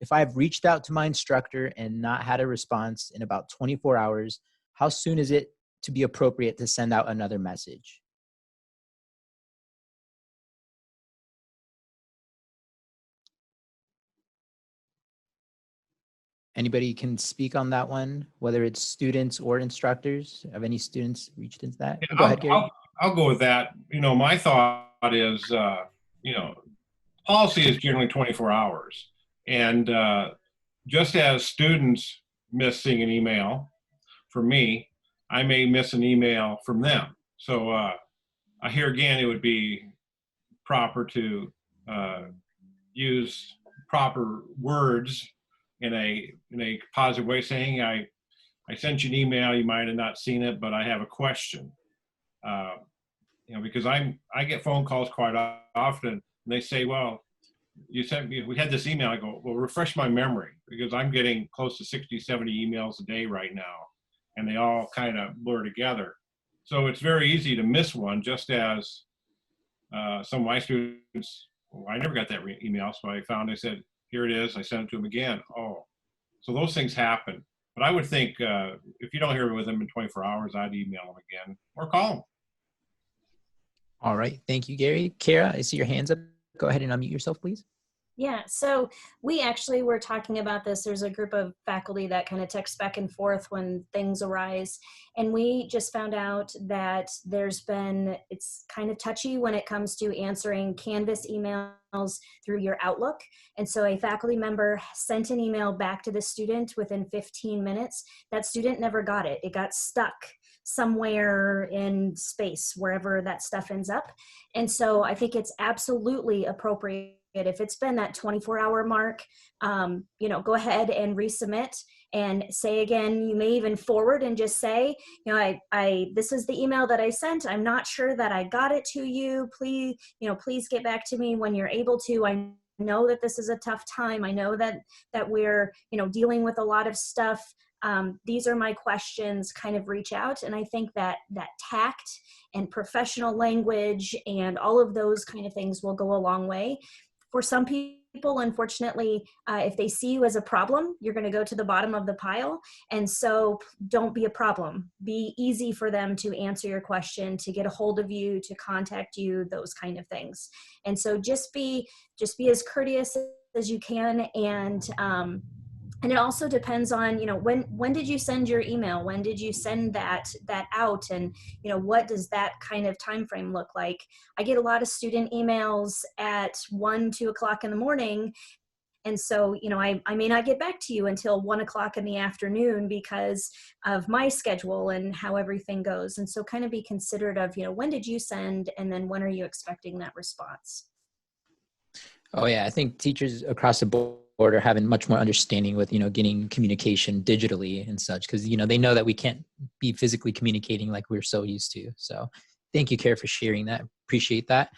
if I've reached out to my instructor and not had a response in about 24 hours, how soon is it to be appropriate to send out another message? Anybody can speak on that one, whether it's students or instructors. Have any students reached into that? Yeah, Go ahead, Gary. I'll go with that. My thought is, policy is generally 24 hours. And just as students miss seeing an email from me, I may miss an email from them. So here again, it would be proper to use proper words in a positive way, saying, I sent you an email, you might have not seen it, but I have a question. Because I get phone calls quite often, and they say, well, we had this email. I go, well, refresh my memory, because I'm getting close to 60, 70 emails a day right now, and they all kind of blur together. So it's very easy to miss one, just as some of my students, I never got that email, so I said, here it is. I sent it to them again. Oh, so those things happen. But I would think if you don't hear with them in 24 hours, I'd email them again or call them. All right. Thank you, Gary. Kara, I see your hands up. Go ahead and unmute yourself, please. Yeah, so we actually were talking about this. There's a group of faculty that kind of text back and forth when things arise. And we just found out that it's kind of touchy when it comes to answering Canvas emails through your Outlook. And so a faculty member sent an email back to the student within 15 minutes. That student never got it. It got stuck somewhere in space, wherever that stuff ends up. And so I think it's absolutely appropriate, if it's been that 24-hour mark, go ahead and resubmit and say again. You may even forward and just say, this is the email that I sent. I'm not sure that I got it to you. Please get back to me when you're able to. I know that this is a tough time. I know that we're, dealing with a lot of stuff. These are my questions. Kind of reach out. And I think that tact and professional language and all of those kind of things will go a long way. For some people, unfortunately, if they see you as a problem, you're going to go to the bottom of the pile. And so don't be a problem. Be easy for them to answer your question, to get a hold of you, to contact you, those kind of things. And so just be as courteous as you can. And it also depends on, when did you send your email? When did you send that out? And, what does that kind of time frame look like? I get a lot of student emails at 1, 2 o'clock in the morning. And so, I may not get back to you until 1 o'clock in the afternoon because of my schedule and how everything goes. And so kind of be considerate of, when did you send? And then when are you expecting that response? Oh yeah, I think teachers across the board are having much more understanding with, getting communication digitally and such, because, they know that we can't be physically communicating like we're so used to. So thank you, Kara, for sharing that. Appreciate that.